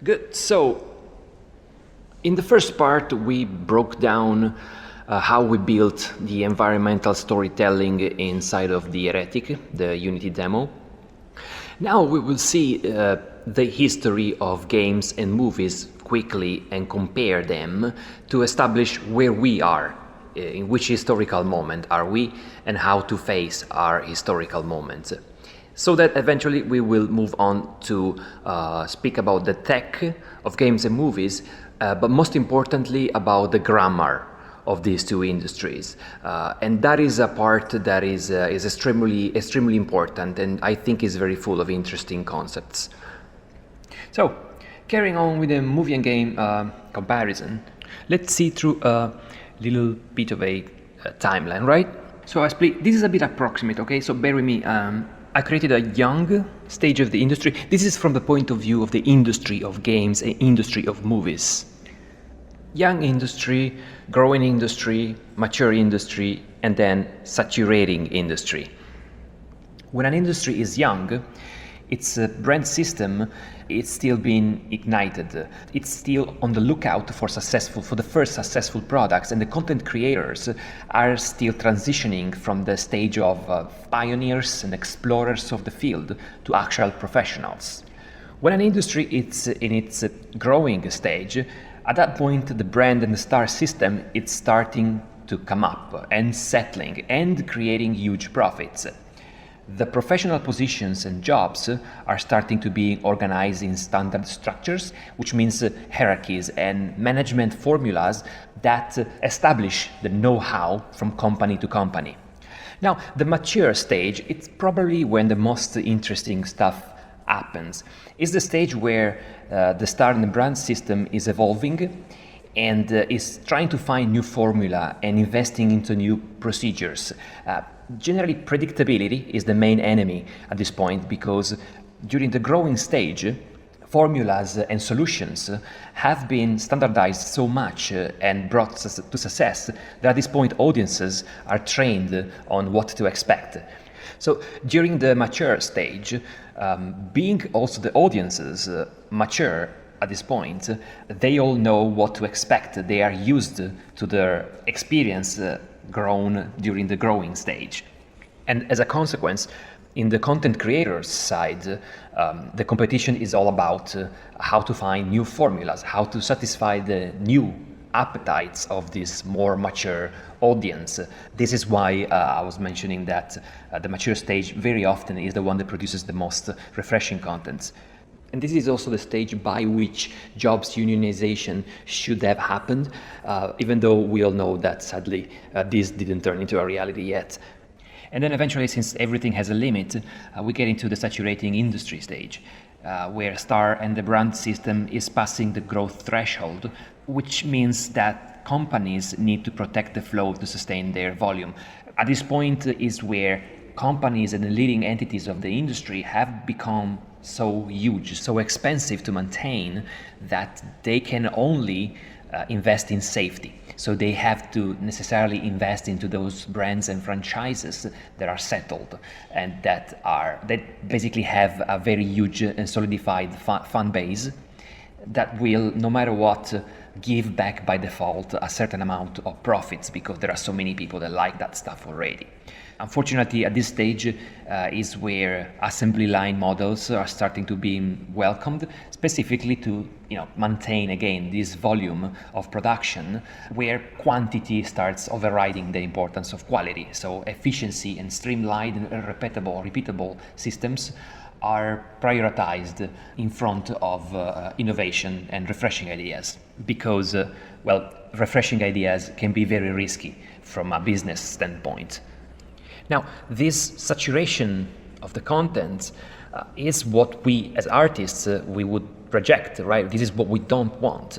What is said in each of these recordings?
Good. So, in the first part, we broke down how we built the environmental storytelling inside of the Heretic, the Unity demo. Now we will see the history of games and movies quickly and compare them to establish where we are, in which historical moment are we, and how to face our historical moments. So that eventually we will move on to speak about the tech of games and movies, but most importantly about the grammar of these two industries. And that is a part that is extremely important, and I think is very full of interesting concepts. So, carrying on with the movie and game comparison, let's see through a little bit of a timeline, right? So I split, this is a bit approximate, okay? So bear with me. I created a young stage of the industry. This is from the point of view of the industry of games and industry of movies. Young industry, growing industry, mature industry, and then saturating industry. When an industry is young, its brand system is still being ignited. It's still on the lookout for the first successful products, and the content creators are still transitioning from the stage of pioneers and explorers of the field to actual professionals. When an industry is in its growing stage, at that point the brand and the star system is starting to come up and settling and creating huge profits. The professional positions and jobs are starting to be organized in standard structures, which means hierarchies and management formulas that establish the know-how from company to company. Now, the mature stage, it's probably when the most interesting stuff happens. It's the stage where the star and the brand system is evolving and is trying to find new formula and investing into new procedures. Generally, predictability is the main enemy at this point, because during the growing stage, formulas and solutions have been standardized so much and brought to success that at this point audiences are trained on what to expect. So during the mature stage, being also the audiences mature at this point, they all know what to expect. They are used to their experience grown during the growing stage. And as a consequence, in the content creators side, the competition is all about how to find new formulas, how to satisfy the new appetites of this more mature audience. This is why I was mentioning that the mature stage very often is the one that produces the most refreshing content. And this is also the stage by which jobs unionization should have happened, even though we all know that sadly this didn't turn into a reality yet. And then eventually, since everything has a limit, we get into the saturating industry stage, where star and the brand system is passing the growth threshold, which means that companies need to protect the flow to sustain their volume. At this point is where companies and the leading entities of the industry have become so huge, so expensive to maintain, that they can only invest in safety. So they have to necessarily invest into those brands and franchises that are settled and that basically have a very huge and solidified fan base that will, no matter what, give back by default a certain amount of profits, because there are so many people that like that stuff already. Unfortunately, at this stage is where assembly line models are starting to be welcomed, specifically to maintain again this volume of production, where quantity starts overriding the importance of quality. So efficiency and streamlined and repeatable systems are prioritized in front of innovation and refreshing ideas, because refreshing ideas can be very risky from a business standpoint. Now, this saturation of the content is what we as artists we would project, right? This is what we don't want.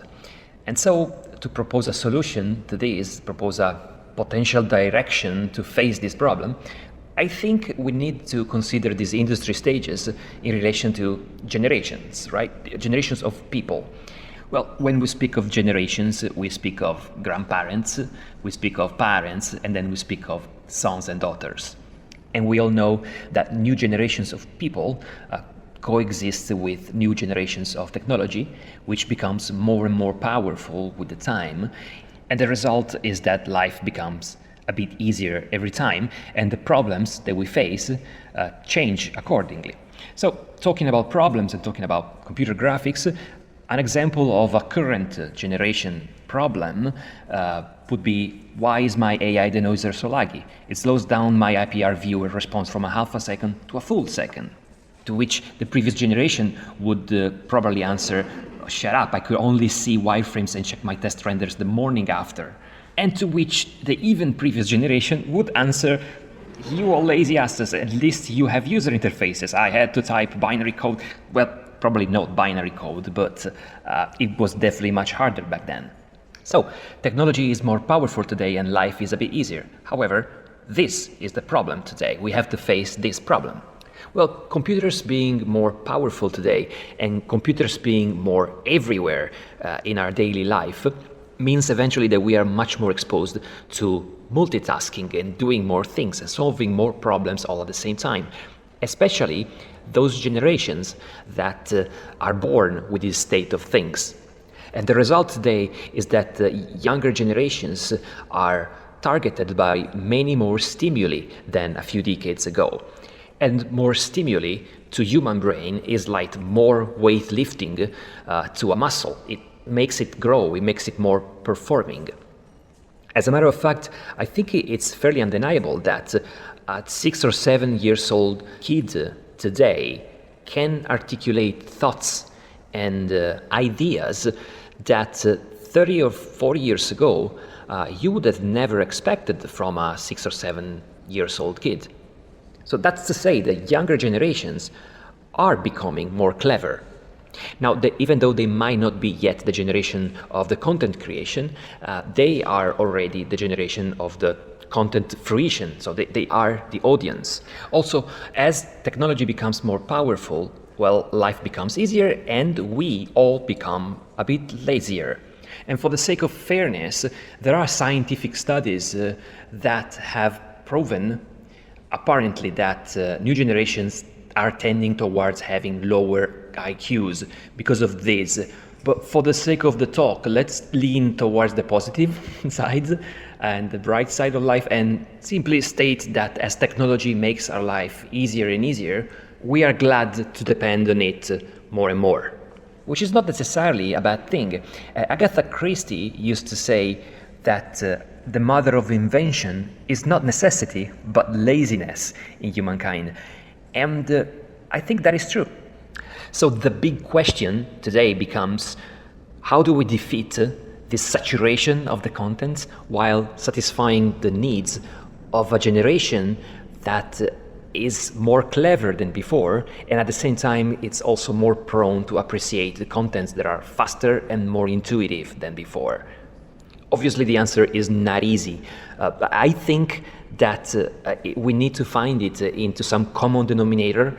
And so to propose a solution to this, propose a potential direction to face this problem, I think we need to consider these industry stages in relation to generations, right? Generations of people. Well, when we speak of generations, we speak of grandparents, we speak of parents, and then we speak of sons and daughters. And we all know that new generations of people coexists with new generations of technology, which becomes more and more powerful with the time. And the result is that life becomes a bit easier every time, and the problems that we face change accordingly. So, talking about problems and talking about computer graphics, an example of a current generation problem would be, why is my AI denoiser so laggy? It slows down my IPR viewer response from a half a second to a full second. To which the previous generation would probably answer, shut up, I could only see wireframes and check my test renders the morning after. And to which the even previous generation would answer, you all lazy asses, at least you have user interfaces. I had to type binary code. Well, probably not binary code, but it was definitely much harder back then. So, technology is more powerful today and life is a bit easier. However, this is the problem today. We have to face this problem. Well, computers being more powerful today and computers being more everywhere in our daily life means eventually that we are much more exposed to multitasking and doing more things and solving more problems all at the same time, especially those generations that are born with this state of things. And the result today is that younger generations are targeted by many more stimuli than a few decades ago. And more stimuli to human brain is like more weightlifting to a muscle. It makes it grow, it makes it more performing. As a matter of fact, I think it's fairly undeniable that a 6 or 7 years old kid today can articulate thoughts and ideas that 30 or 40 years ago you would have never expected from a 6 or 7 years old kid. So that's to say that younger generations are becoming more clever. Now, even though they might not be yet the generation of the content creation, they are already the generation of the content fruition, so they are the audience. Also, as technology becomes more powerful, well, life becomes easier and we all become a bit lazier. And for the sake of fairness, there are scientific studies that have proven apparently that new generations are tending towards having lower IQs because of this. But for the sake of the talk, let's lean towards the positive side and the bright side of life and simply state that as technology makes our life easier and easier, we are glad to depend on it more and more, which is not necessarily a bad thing. Agatha Christie used to say that the mother of invention is not necessity, but laziness in humankind. And I think that is true. So the big question today becomes, how do we defeat this saturation of the content while satisfying the needs of a generation that is more clever than before, and at the same time it's also more prone to appreciate the contents that are faster and more intuitive than before? Obviously the answer is not easy. I think that we need to find it into some common denominator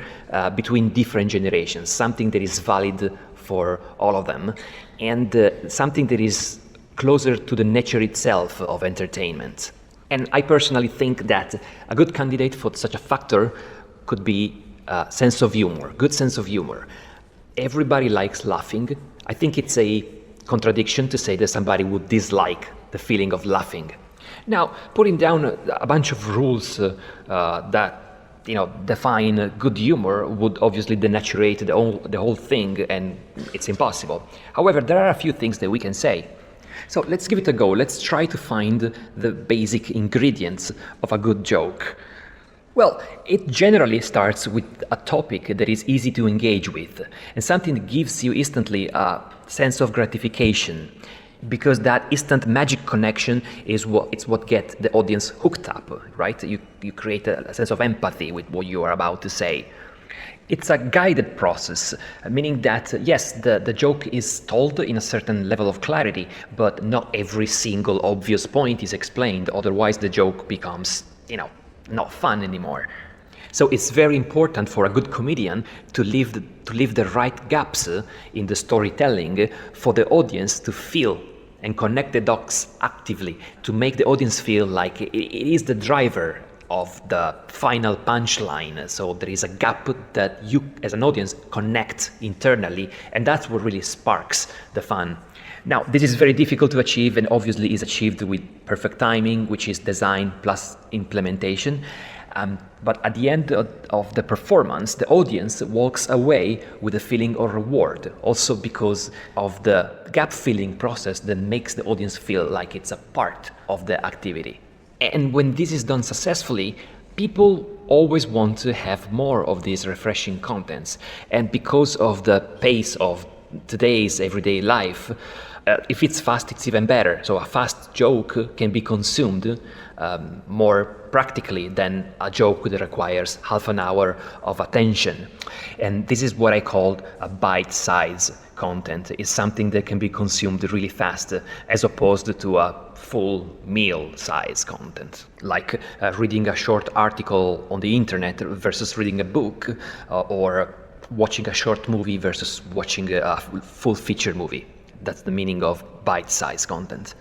between different generations, something that is valid for all of them, and something that is closer to the nature itself of entertainment. And I personally think that a good candidate for such a factor could be sense of humor, good sense of humor. Everybody likes laughing. I think it's a contradiction to say that somebody would dislike the feeling of laughing. Now, putting down a bunch of rules that define good humor would obviously denaturate the whole thing, and it's impossible. However, there are a few things that we can say. So let's give it a go. Let's try to find the basic ingredients of a good joke. Well, it generally starts with a topic that is easy to engage with and something that gives you instantly a sense of gratification, because that instant magic connection is what gets the audience hooked up, right? You create a sense of empathy with what you are about to say. It's a guided process, meaning that, yes, the joke is told in a certain level of clarity, but not every single obvious point is explained, otherwise the joke becomes, not fun anymore. So it's very important for a good comedian to leave the right gaps in the storytelling for the audience to feel and connect the dots actively, to make the audience feel like it is the driver of the final punchline. So there is a gap that you as an audience connect internally, and that's what really sparks the fun. Now, this is very difficult to achieve and obviously is achieved with perfect timing, which is design plus implementation. But at the end of the performance, the audience walks away with a feeling of reward, also because of the gap filling process that makes the audience feel like it's a part of the activity. And when this is done successfully, people always want to have more of these refreshing contents. And because of the pace of today's everyday life, if it's fast, it's even better. So a fast joke can be consumed more practically than a joke that requires half an hour of attention. And this is what I call a bite-size content. It's something that can be consumed really fast as opposed to a full meal size content, like reading a short article on the internet versus reading a book, or watching a short movie versus watching a full feature movie. That's the meaning of bite-size content.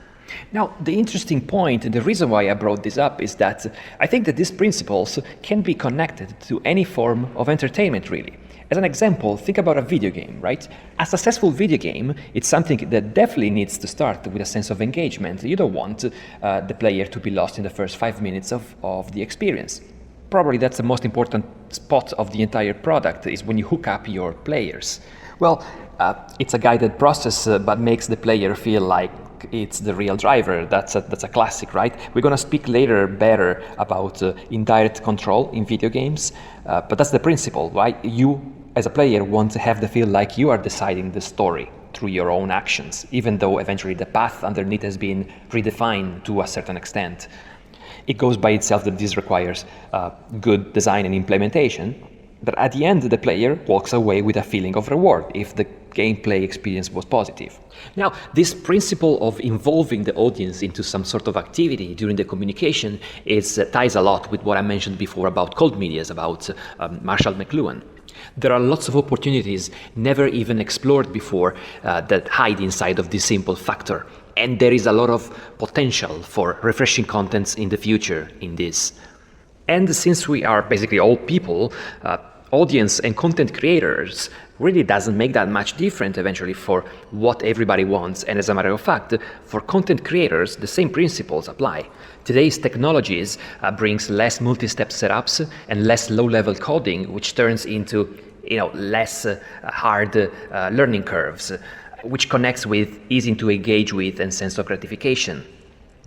Now, the interesting point, and the reason why I brought this up, is that I think that these principles can be connected to any form of entertainment, really. As an example, think about a video game, right? A successful video game, it's something that definitely needs to start with a sense of engagement. You don't want the player to be lost in the first 5 minutes of the experience. Probably that's the most important spot of the entire product, is when you hook up your players. Well, it's a guided process, but makes the player feel like it's the real driver. That's a classic, right? We're going to speak later better about indirect control in video games, but that's the principle, right? You, as a player, want to have the feel like you are deciding the story through your own actions, even though eventually the path underneath has been redefined to a certain extent. It goes by itself that this requires good design and implementation, but at the end, the player walks away with a feeling of reward if the gameplay experience was positive. Now, this principle of involving the audience into some sort of activity during the communication ties a lot with what I mentioned before about cold medias, about Marshall McLuhan. There are lots of opportunities never even explored before that hide inside of this simple factor. And there is a lot of potential for refreshing contents in the future in this. And since we are basically all people, audience and content creators really doesn't make that much different eventually for what everybody wants. And as a matter of fact, for content creators, the same principles apply. Today's technologies brings less multi-step setups and less low-level coding, which turns into less hard learning curves, which connects with easy to engage with and sense of gratification.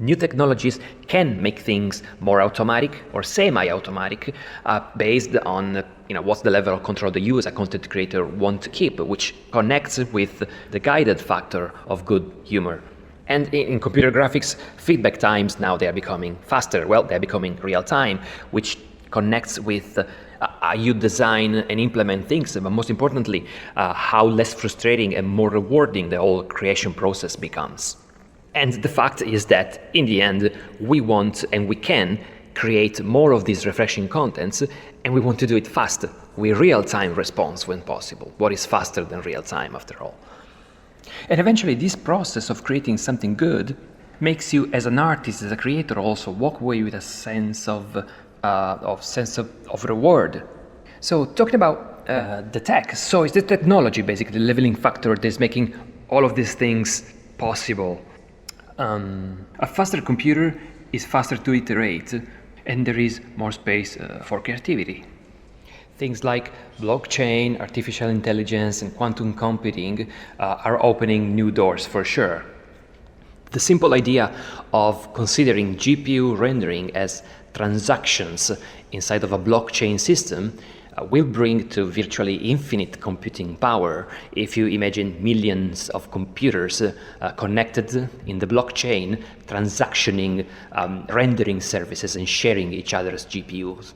New technologies can make things more automatic or semi-automatic based on what's the level of control that you as a content creator want to keep, which connects with the guided factor of good humor. And in computer graphics, feedback times now they are becoming faster. Well, they're becoming real time, which connects with how you design and implement things, but most importantly, how less frustrating and more rewarding the whole creation process becomes. And the fact is that, in the end, we want and we can create more of these refreshing contents, and we want to do it fast, with real-time response when possible. What is faster than real-time, after all? And eventually, this process of creating something good makes you, as an artist, as a creator, also walk away with a sense of reward. So, talking about the tech, so it's the technology, basically, the leveling factor that is making all of these things possible. A faster computer is faster to iterate, and there is more space for creativity. Things like blockchain, artificial intelligence, and quantum computing are opening new doors for sure. The simple idea of considering GPU rendering as transactions inside of a blockchain system will bring to virtually infinite computing power if you imagine millions of computers connected in the blockchain, transactioning rendering services and sharing each other's GPUs.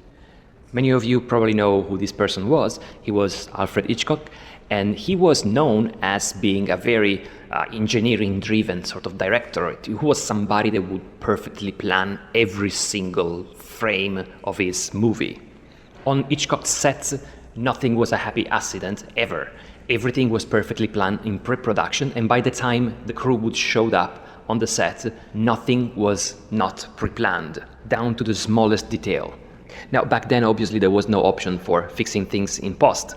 Many of you probably know who this person was. He was Alfred Hitchcock, and he was known as being a very engineering-driven sort of director, who was somebody that would perfectly plan every single frame of his movie. On Hitchcock's sets, nothing was a happy accident ever. Everything was perfectly planned in pre-production, and by the time the crew would show up on the set, nothing was not pre-planned, down to the smallest detail. Now, back then, obviously, there was no option for fixing things in post.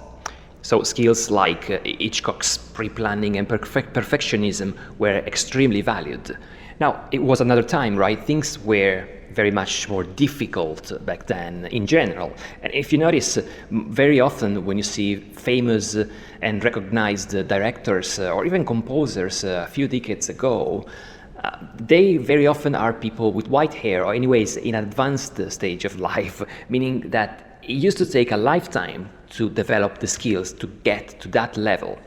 So skills like Hitchcock's pre-planning and perfectionism were extremely valued. Now, it was another time, right? Things were very much more difficult back then in general. And if you notice, very often when you see famous and recognized directors or even composers a few decades ago, they very often are people with white hair, or anyways in advanced stage of life, meaning that it used to take a lifetime to develop the skills to get to that level.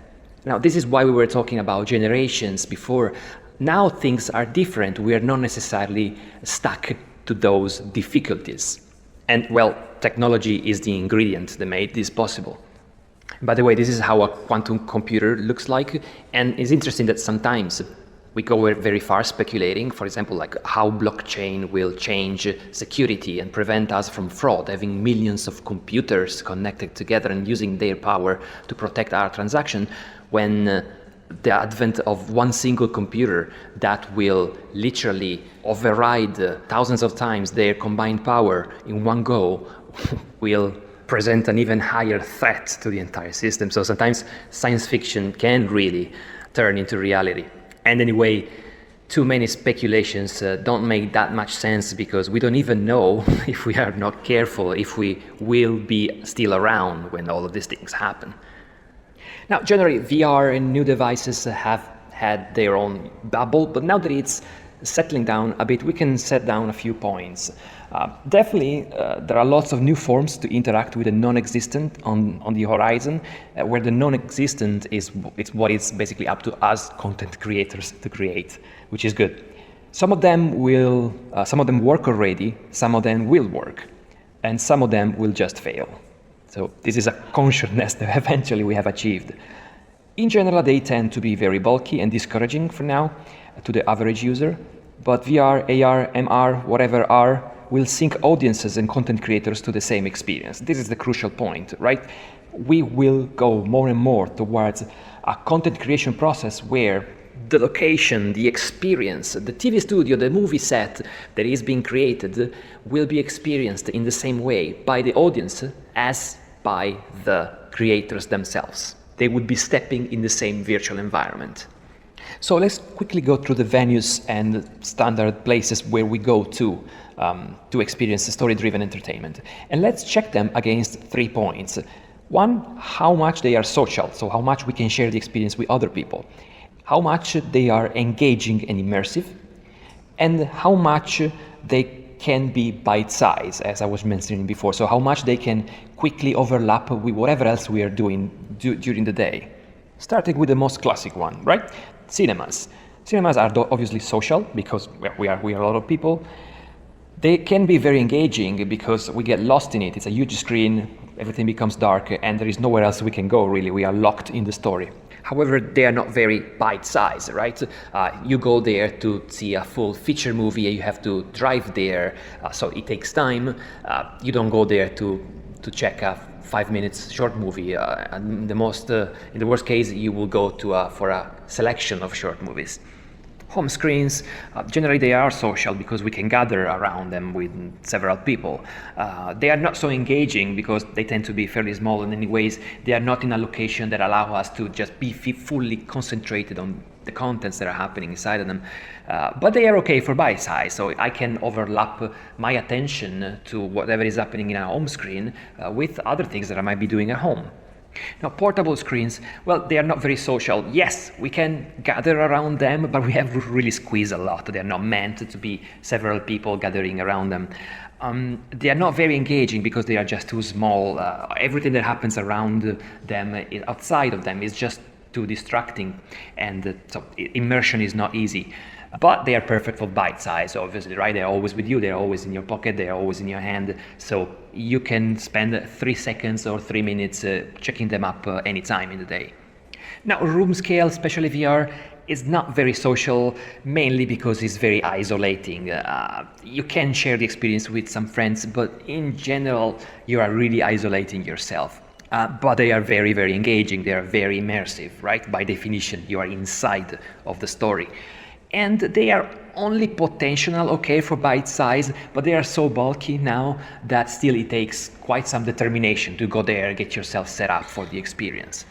Now, this is why we were talking about generations before. Now things are different. We are not necessarily stuck to those difficulties. And well, technology is the ingredient that made this possible. By the way, this is how a quantum computer looks like, and it's interesting that sometimes we go very far speculating, for example, like how blockchain will change security and prevent us from fraud, having millions of computers connected together and using their power to protect our transaction, when the advent of one single computer that will literally override thousands of times their combined power in one go will present an even higher threat to the entire system. So sometimes science fiction can really turn into reality. And anyway, too many speculations don't make that much sense, because we don't even know, if we are not careful, if we will be still around when all of these things happen. Now, generally, VR and new devices have had their own bubble, but now that it's settling down a bit, we can set down a few points. Definitely, there are lots of new forms to interact with the non-existent on the horizon, where the non-existent is what is basically up to us content creators to create, which is good. Some of them work already, some of them will work, and some of them will just fail. So this is a consciousness that eventually we have achieved. In general, they tend to be very bulky and discouraging for now to the average user, but VR, AR, MR, whatever are, will sync audiences and content creators to the same experience. This is the crucial point, right? We will go more and more towards a content creation process where the location, the experience, the TV studio, the movie set that is being created will be experienced in the same way by the audience as by the creators themselves. They would be stepping in the same virtual environment. So let's quickly go through the venues and standard places where we go to experience story-driven entertainment. And let's check them against 3 points. One, how much they are social, so how much we can share the experience with other people. How much they are engaging and immersive, and how much they can be bite-sized, as I was mentioning before. So how much they can quickly overlap with whatever else we are doing during the day. Starting with the most classic one, right? Cinemas. Cinemas are obviously social because we are a lot of people. They can be very engaging because we get lost in it. It's a huge screen, everything becomes dark, and there is nowhere else we can go, really. We are locked in the story. However, they are not very bite-sized, right? You go there to see a full feature movie, you have to drive there, so it takes time. You don't go there to check a 5 minutes short movie. In the worst case, you will go for a selection of short movies. Home screens, generally they are social because we can gather around them with several people. They are not so engaging because they tend to be fairly small, and in many ways they are not in a location that allow us to just be fully concentrated on the contents that are happening inside of them. But they are okay for bite size, so I can overlap my attention to whatever is happening in a home screen with other things that I might be doing at home. Now, portable screens, well, they are not very social. Yes, we can gather around them, but we have to really squeeze a lot. They are not meant to be several people gathering around them. They are not very engaging because they are just too small. Everything that happens around them, outside of them, is just too distracting, and so immersion is not easy. But they are perfect for bite size, obviously, right? They're always with you, they're always in your pocket, they're always in your hand. So you can spend 3 seconds or 3 minutes checking them up anytime in the day. Now, room scale, especially VR, is not very social, mainly because it's very isolating. You can share the experience with some friends, but in general, you are really isolating yourself. But they are very, very engaging, they are very immersive, right? By definition, you are inside of the story. And they are only potential okay for bite size, but they are so bulky now that still it takes quite some determination to go there and get yourself set up for the experience.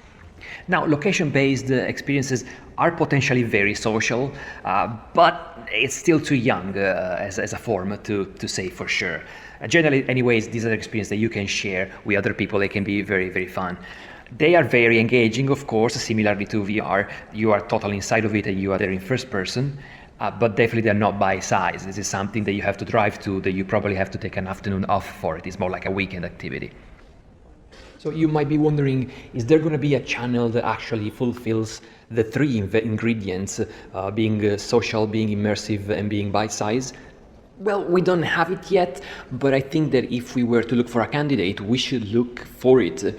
Now, location-based experiences are potentially very social, but it's still too young as a form to say for sure. Generally, anyways, these are experiences that you can share with other people. They can be very, very fun. They are very engaging, of course, similarly to VR. You are totally inside of it and you are there in first person, but definitely they're not by size. This is something that you have to drive to, that you probably have to take an afternoon off for. It is more like a weekend activity. So you might be wondering, is there going to be a channel that actually fulfills the three ingredients, being social, being immersive, and being bite-sized? Well, we don't have it yet, but I think that if we were to look for a candidate, we should look for it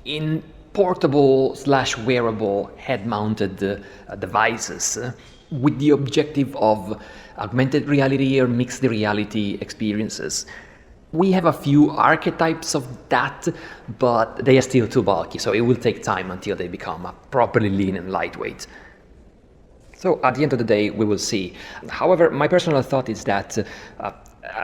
in portable/wearable head-mounted devices with the objective of augmented reality or mixed reality experiences. We have a few archetypes of that, but they are still too bulky, so it will take time until they become properly lean and lightweight. So at the end of the day, we will see. However, my personal thought is that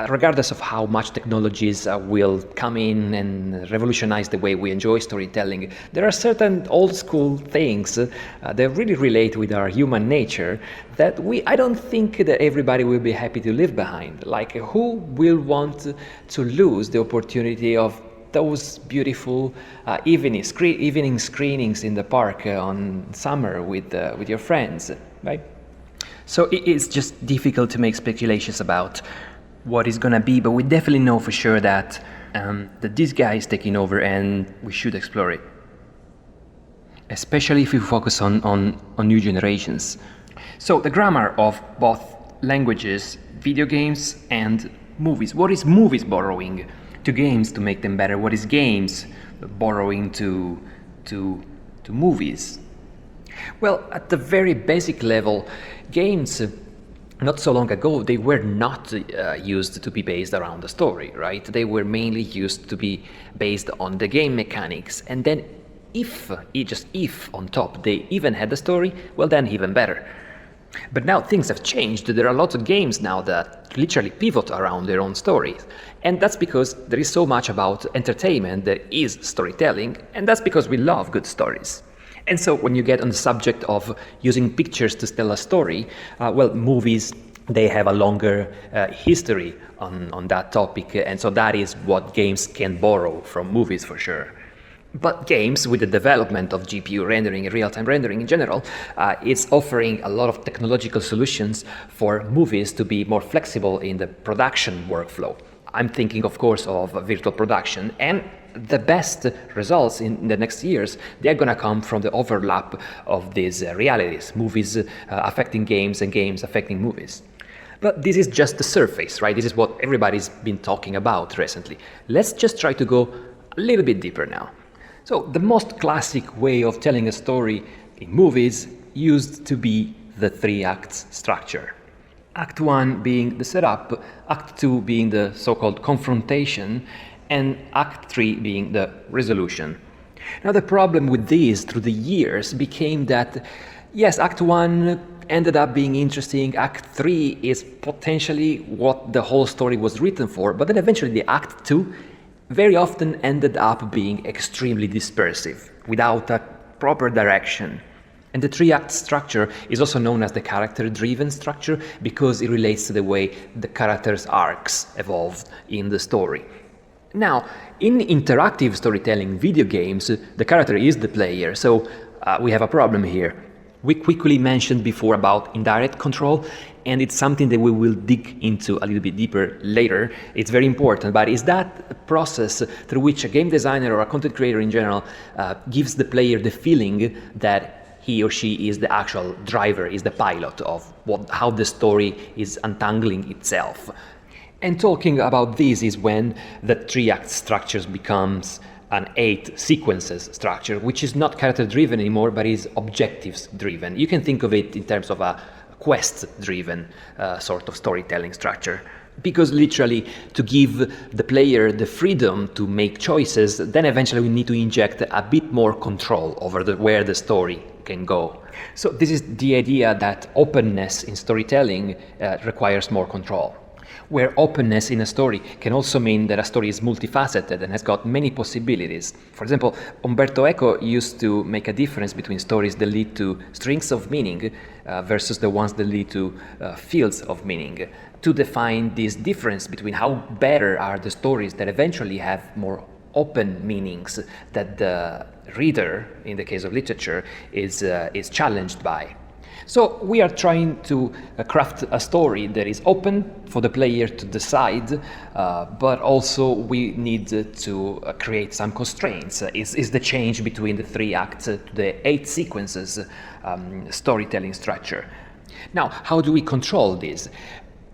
regardless of how much technologies will come in and revolutionize the way we enjoy storytelling, there are certain old school things that really relate with our human nature that I don't think that everybody will be happy to leave behind. Like, who will want to lose the opportunity of those beautiful evening screenings in the park on summer with your friends, right? So it is just difficult to make speculations about what is gonna be, but we definitely know for sure that this guy is taking over and we should explore it. Especially if we focus on new generations. So the grammar of both languages, video games and movies. What is movies borrowing to games to make them better? What is games borrowing to movies? Well, at the very basic level, games not so long ago, they were not used to be based around the story, right? They were mainly used to be based on the game mechanics. And then if on top they even had the story, well then even better. But now things have changed. There are lots of games now that literally pivot around their own stories. And that's because there is so much about entertainment that is storytelling, and that's because we love good stories. And so when you get on the subject of using pictures to tell a story, well, movies, they have a longer history on that topic, and so that is what games can borrow from movies for sure. But games, with the development of GPU rendering and real-time rendering in general, it's offering a lot of technological solutions for movies to be more flexible in the production workflow. I'm thinking, of course, of virtual production, and the best results in the next years, they're going to come from the overlap of these realities, movies affecting games and games affecting movies. But this is just the surface, right? This is what everybody's been talking about recently. Let's just try to go a little bit deeper now. So the most classic way of telling a story in movies used to be the 3-act structure. Act 1 being the setup, Act 2 being the so-called confrontation, and Act 3 being the resolution. Now the problem with these through the years became that, yes, Act 1 ended up being interesting, Act 3 is potentially what the whole story was written for, but then eventually the Act 2 very often ended up being extremely dispersive, without a proper direction. And the 3-act structure is also known as the character-driven structure because it relates to the way the characters' arcs evolved in the story. Now, in interactive storytelling video games, the character is the player, so we have a problem here. We quickly mentioned before about indirect control, and it's something that we will dig into a little bit deeper later. It's very important, but is that a process through which a game designer or a content creator in general gives the player the feeling that he or she is the actual driver, is the pilot of how the story is untangling itself. And talking about this is when the 3-act structures becomes an 8 sequences structure, which is not character driven anymore, but is objectives driven. You can think of it in terms of a quest-driven sort of storytelling structure. Because literally, to give the player the freedom to make choices, then eventually we need to inject a bit more control over where the story can go. So this is the idea that openness in storytelling requires more control. Where openness in a story can also mean that a story is multifaceted and has got many possibilities. For example, Umberto Eco used to make a difference between stories that lead to strings of meaning versus the ones that lead to fields of meaning, to define this difference between how better are the stories that eventually have more open meanings that the reader, in the case of literature, is challenged by. So we are trying to craft a story that is open for the player to decide, but also we need to create some constraints. Is the change between the 3 acts to the 8 sequences storytelling structure. Now, how do we control this?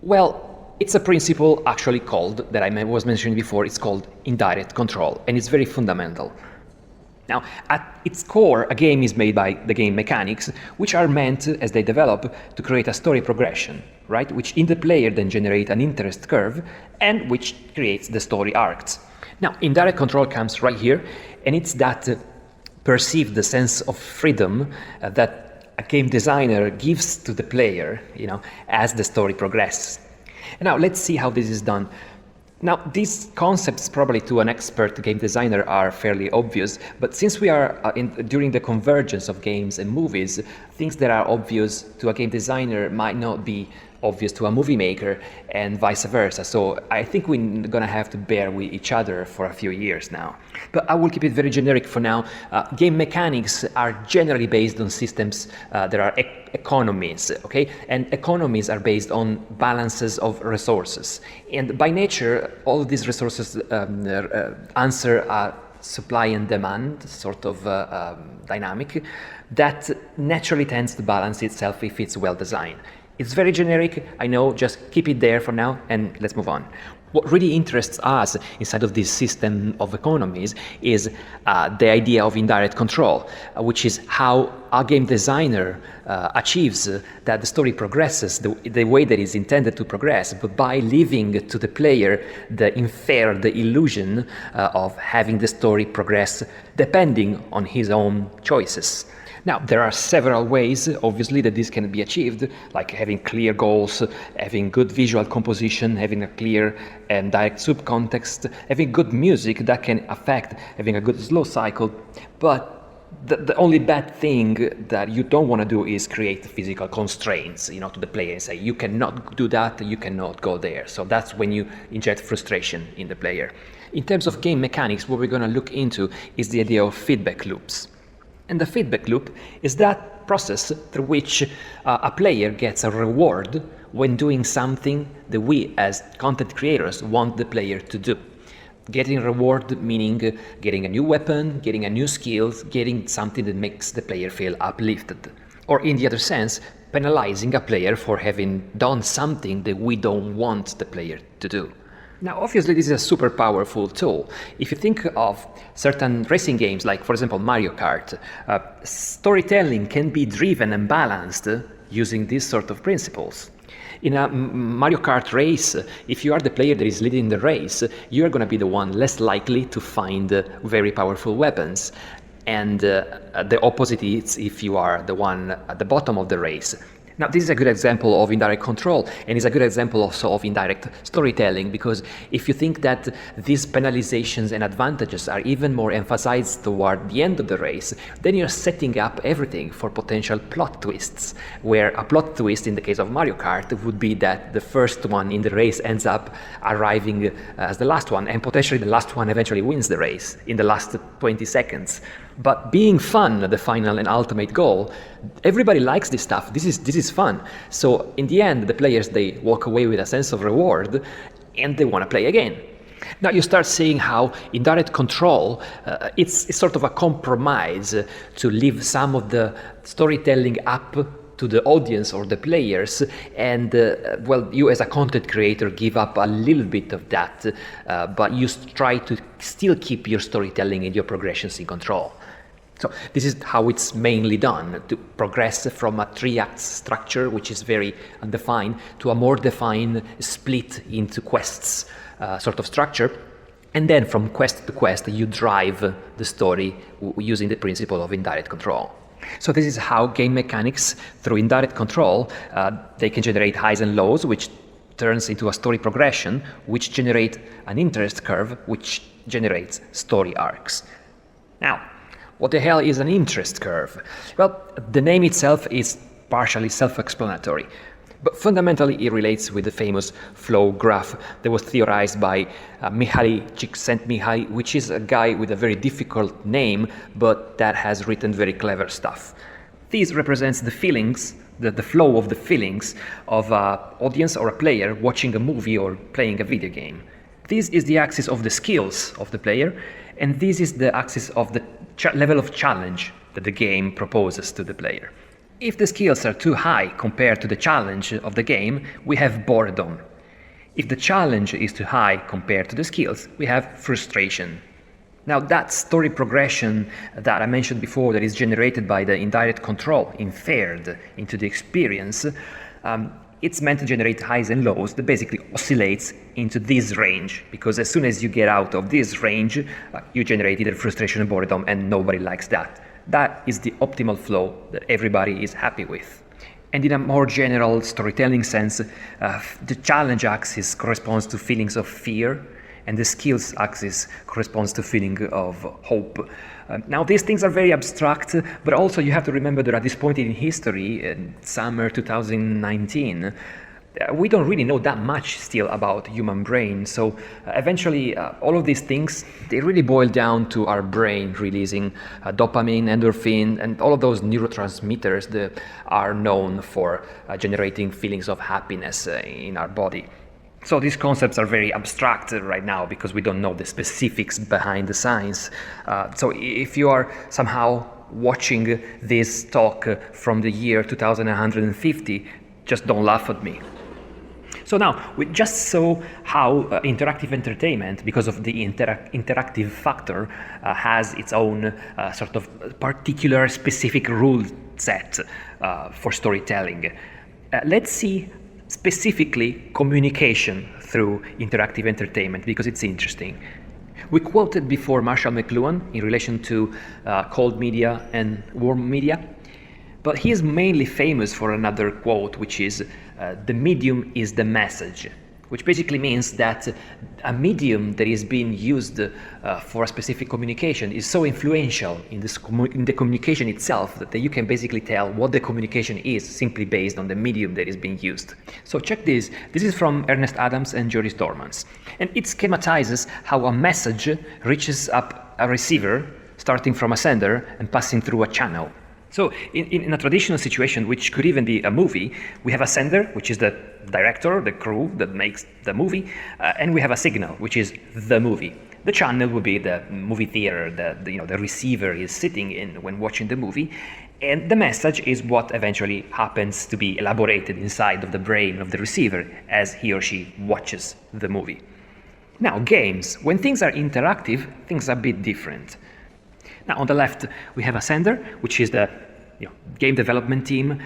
Well, it's a principle actually called, that I was mentioning before, it's called indirect control, and it's very fundamental. Now, at its core, a game is made by the game mechanics, which are meant, as they develop, to create a story progression, right? Which in the player then generate an interest curve, and which creates the story arcs. Now, indirect control comes right here, and it's that perceived sense of freedom that a game designer gives to the player, as the story progresses. And now, let's see how this is done. Now, these concepts probably to an expert game designer are fairly obvious, but since we are during the convergence of games and movies, things that are obvious to a game designer might not be obvious to a movie maker, and vice versa. So I think we're going to have to bear with each other for a few years now. But I will keep it very generic for now. Game mechanics are generally based on systems that are economies, okay? And economies are based on balances of resources. And by nature, all of these resources answer a supply and demand sort of dynamic that naturally tends to balance itself if it's well designed. It's very generic, I know, just keep it there for now and let's move on. What really interests us inside of this system of economies is the idea of indirect control, which is how a game designer achieves that the story progresses the way that is intended to progress, but by leaving to the player the illusion of having the story progress depending on his own choices. Now, there are several ways, obviously, that this can be achieved, like having clear goals, having good visual composition, having a clear and direct subcontext, having good music that can affect having a good slow cycle. But the only bad thing that you don't want to do is create physical constraints, to the player and say, you cannot do that, you cannot go there. So that's when you inject frustration in the player. In terms of game mechanics, what we're going to look into is the idea of feedback loops. And the feedback loop is that process through which a player gets a reward when doing something that we as content creators want the player to do. Getting reward meaning getting a new weapon, getting a new skill, getting something that makes the player feel uplifted. Or in the other sense, penalizing a player for having done something that we don't want the player to do. Now, obviously, this is a super powerful tool. If you think of certain racing games, like, for example, Mario Kart, storytelling can be driven and balanced using these sort of principles. In a Mario Kart race, if you are the player that is leading the race, you are going to be the one less likely to find very powerful weapons. And the opposite is if you are the one at the bottom of the race. Now, this is a good example of indirect control, and it's a good example also of indirect storytelling, because if you think that these penalizations and advantages are even more emphasized toward the end of the race, then you're setting up everything for potential plot twists, where a plot twist in the case of Mario Kart would be that the first one in the race ends up arriving as the last one, and potentially the last one eventually wins the race in the last 20 seconds. But being fun, the final and ultimate goal, everybody likes this stuff. This is fun. So in the end, the players, they walk away with a sense of reward and they want to play again. Now you start seeing how indirect control, it's sort of a compromise to leave some of the storytelling up to the audience or the players, and you as a content creator give up a little bit of that, but you try to still keep your storytelling and your progressions in control. So this is how it's mainly done, to progress from a 3-act structure, which is very undefined, to a more defined split into quests sort of structure. And then from quest to quest, you drive the story using the principle of indirect control. So this is how game mechanics, through indirect control, they can generate highs and lows, which turns into a story progression, which generate an interest curve, which generates story arcs. Now, what the hell is an interest curve? Well, the name itself is partially self-explanatory, but fundamentally it relates with the famous flow graph that was theorized by Mihaly Csikszentmihalyi, which is a guy with a very difficult name, but that has written very clever stuff. This represents the feelings, the flow of the feelings of an audience or a player watching a movie or playing a video game. This is the axis of the skills of the player, and this is the axis of the level of challenge that the game proposes to the player. If the skills are too high compared to the challenge of the game, we have boredom. If the challenge is too high compared to the skills, we have frustration. Now that story progression that I mentioned before, that is generated by the indirect control inferred into the experience, it's meant to generate highs and lows that basically oscillates into this range, because as soon as you get out of this range, you generate either frustration or boredom, and nobody likes that. That is the optimal flow that everybody is happy with. And in a more general storytelling sense, the challenge axis corresponds to feelings of fear, and the skills axis corresponds to feeling of hope. Now these things are very abstract, but also you have to remember that at this point in history, in summer 2019, we don't really know that much still about human brain. So eventually all of these things, they really boil down to our brain releasing dopamine, endorphin, and all of those neurotransmitters that are known for generating feelings of happiness in our body. So these concepts are very abstract right now because we don't know the specifics behind the science. So if you are somehow watching this talk from the year 2150, just don't laugh at me. So now, we just saw how interactive entertainment, because of the interactive factor, has its own sort of particular specific rule set for storytelling. Let's see specifically communication through interactive entertainment, because it's interesting. We quoted before Marshall McLuhan in relation to cold media and warm media, but he is mainly famous for another quote, which is the medium is the message, which basically means that a medium that is being used for a specific communication is so influential in the communication itself that you can basically tell what the communication is simply based on the medium that is being used. So check this. This is from Ernest Adams and Joris Dormans, and it schematizes how a message reaches up a receiver starting from a sender and passing through a channel. So in a traditional situation, which could even be a movie, we have a sender, which is the director, the crew that makes the movie, and we have a signal, which is the movie. The channel would be the movie theater the receiver is sitting in when watching the movie, and the message is what eventually happens to be elaborated inside of the brain of the receiver as he or she watches the movie. Now, games, when things are interactive, things are a bit different. Now, on the left, we have a sender, which is the game development team.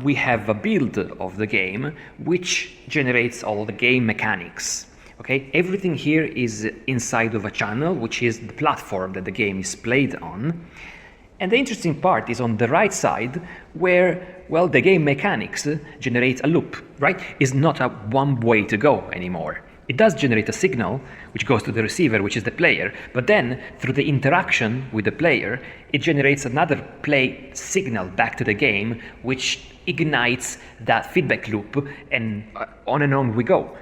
We have a build of the game, which generates all the game mechanics. Okay, everything here is inside of a channel, which is the platform that the game is played on. And the interesting part is on the right side, where, well, the game mechanics generate a loop, right? It's not a one way to go anymore. It does generate a signal, which goes to the receiver, which is the player, but then, through the interaction with the player, it generates another play signal back to the game, which ignites that feedback loop, and on we go.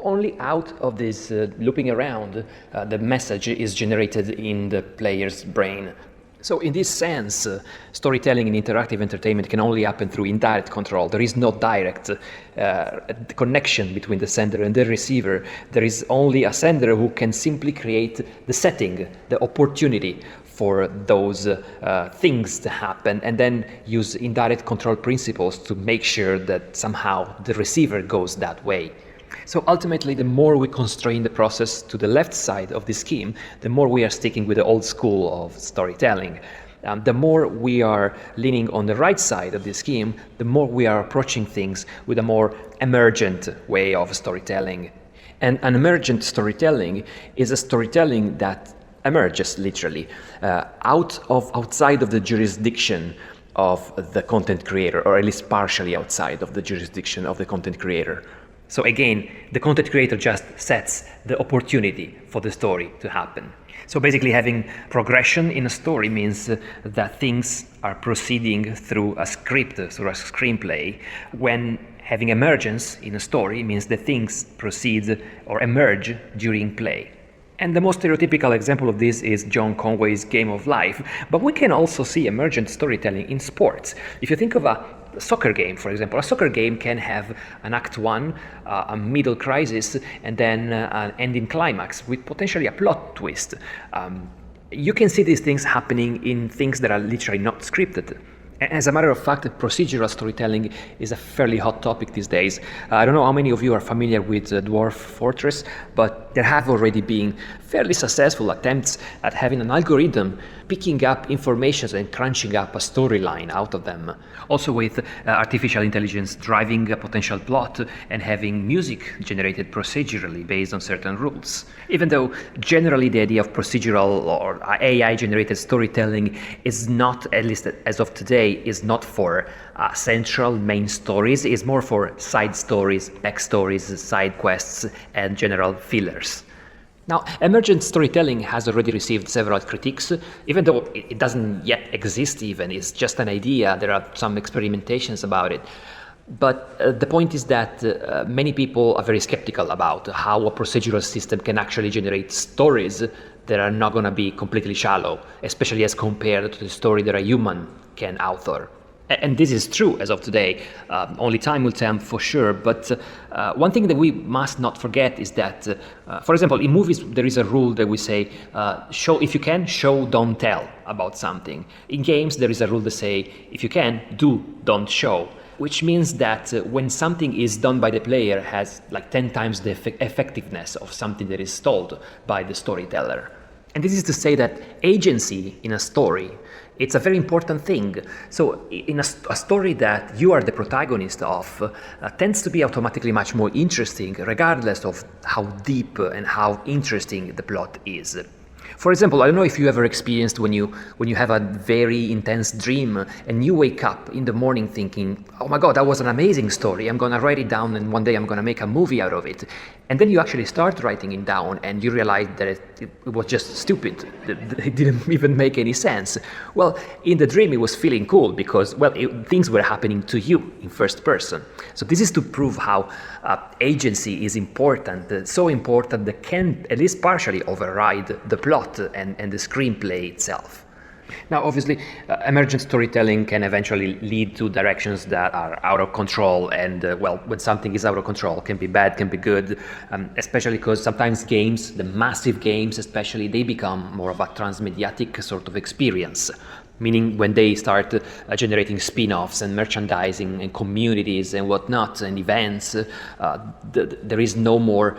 Only out of this looping around, the message is generated in the player's brain. So in this sense, storytelling in interactive entertainment can only happen through indirect control. There is no direct connection between the sender and the receiver. There is only a sender who can simply create the setting, the opportunity for those things to happen, and then use indirect control principles to make sure that somehow the receiver goes that way. So ultimately, the more we constrain the process to the left side of the scheme, the more we are sticking with the old school of storytelling. the more we are leaning on the right side of the scheme, the more we are approaching things with a more emergent way of storytelling. And an emergent storytelling is a storytelling that emerges literally outside of the jurisdiction of the content creator, or at least partially outside of the jurisdiction of the content creator. So again, the content creator just sets the opportunity for the story to happen. So basically having progression in a story means that things are proceeding through a script, through a screenplay, when having emergence in a story means that things proceed or emerge during play. And the most stereotypical example of this is John Conway's Game of Life, but we can also see emergent storytelling in sports. If you think of a soccer game, for example, a soccer game can have an act one, a middle crisis, and then an ending climax with potentially a plot twist. You can see these things happening in things that are literally not scripted. As a matter of fact, procedural storytelling is a fairly hot topic these days. I don't know how many of you are familiar with Dwarf Fortress, but there have already been fairly successful attempts at having an algorithm picking up information and crunching up a storyline out of them. Also with artificial intelligence driving a potential plot and having music generated procedurally based on certain rules. Even though generally the idea of procedural or AI-generated storytelling is not, at least as of today, is not for central main stories, it's more for side stories, backstories, side quests, and general fillers. Now, emergent storytelling has already received several critiques, even though it doesn't yet exist even, it's just an idea, there are some experimentations about it. But the point is that many people are very skeptical about how a procedural system can actually generate stories that are not going to be completely shallow, especially as compared to the story that a human can author. And this is true as of today. Only time will tell for sure. But one thing that we must not forget is that, for example, in movies there is a rule that we say, show if you can, show, don't tell about something. In games there is a rule that say, if you can, do, don't show. Which means that when something is done by the player has like 10 times the effectiveness of something that is told by the storyteller. And this is to say that agency in a story, it's a very important thing. So in a story that you are the protagonist of tends to be automatically much more interesting regardless of how deep and how interesting the plot is. For example, I don't know if you ever experienced when you have a very intense dream and you wake up in the morning thinking, oh my god, that was an amazing story, I'm gonna write it down and one day I'm gonna make a movie out of it. And then you actually start writing it down and you realize that it was just stupid, it didn't even make any sense. Well, in the dream it was feeling cool because, well, things were happening to you in first person. So this is to prove how agency is important, so important that can at least partially override the plot and the screenplay itself. Now, obviously, emergent storytelling can eventually lead to directions that are out of control, and well, when something is out of control, can be bad, can be good, especially because sometimes games, the massive games especially, they become more of a transmediatic sort of experience. Meaning when they start generating spin-offs and merchandising and communities and whatnot and events, there is no more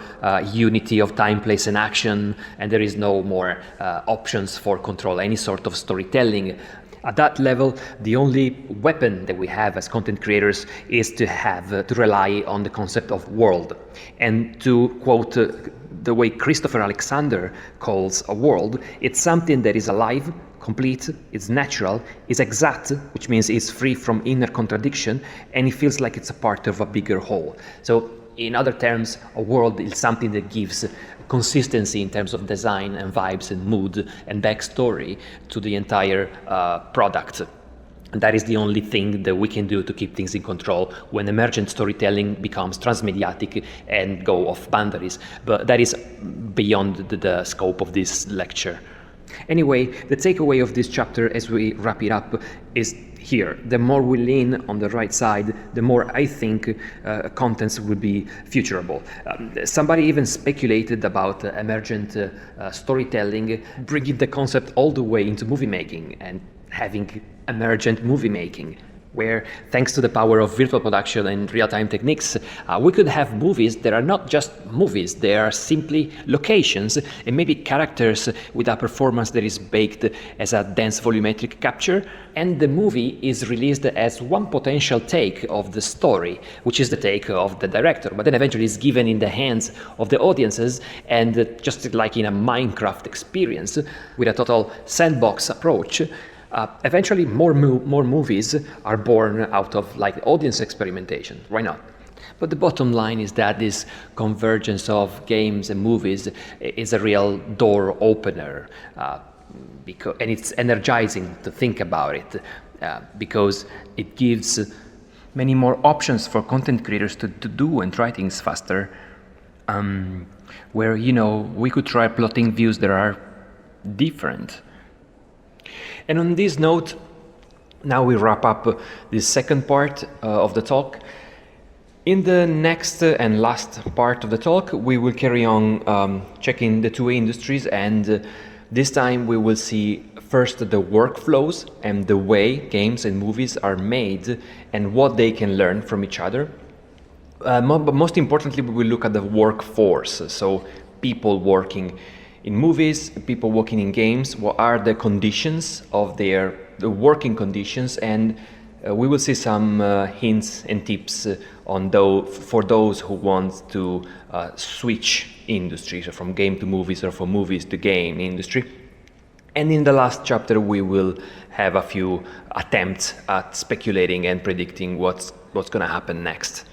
unity of time, place and action, and there is no more options for control, any sort of storytelling. At that level, the only weapon that we have as content creators is to rely on the concept of world. And to quote the way Christopher Alexander calls a world, it's something that is alive, complete, it's natural, it's exact, which means it's free from inner contradiction, and it feels like it's a part of a bigger whole. So in other terms, a world is something that gives consistency in terms of design and vibes and mood and backstory to the entire product. And that is the only thing that we can do to keep things in control when emergent storytelling becomes transmediatic and go off boundaries. But that is beyond the scope of this lecture. Anyway, the takeaway of this chapter as we wrap it up is here. The more we lean on the right side, the more I think contents will be futurable. Somebody even speculated about emergent storytelling, bringing the concept all the way into movie making and having emergent movie making. where, thanks to the power of virtual production and real-time techniques, we could have movies that are not just movies, they are simply locations and maybe characters with a performance that is baked as a dense volumetric capture, and the movie is released as one potential take of the story, which is the take of the director, but then eventually is given in the hands of the audiences, and just like in a Minecraft experience, with a total sandbox approach, eventually more movies are born out of like audience experimentation. Why not? But the bottom line is that this convergence of games and movies is a real door opener, and it's energizing to think about it, because it gives many more options for content creators to do and try things faster, where, you know, we could try plotting views that are different. And on this note, now we wrap up this second part of the talk. In the next and last part of the talk, we will carry on checking the two industries, and this time we will see first the workflows and the way games and movies are made and what they can learn from each other. But most importantly, we will look at the workforce, so people working in movies, people working in games, what are the conditions of the working conditions, and we will see some hints and tips for those who want to switch industries, so from game to movies or from movies to game industry. And in the last chapter, we will have a few attempts at speculating and predicting what's going to happen next.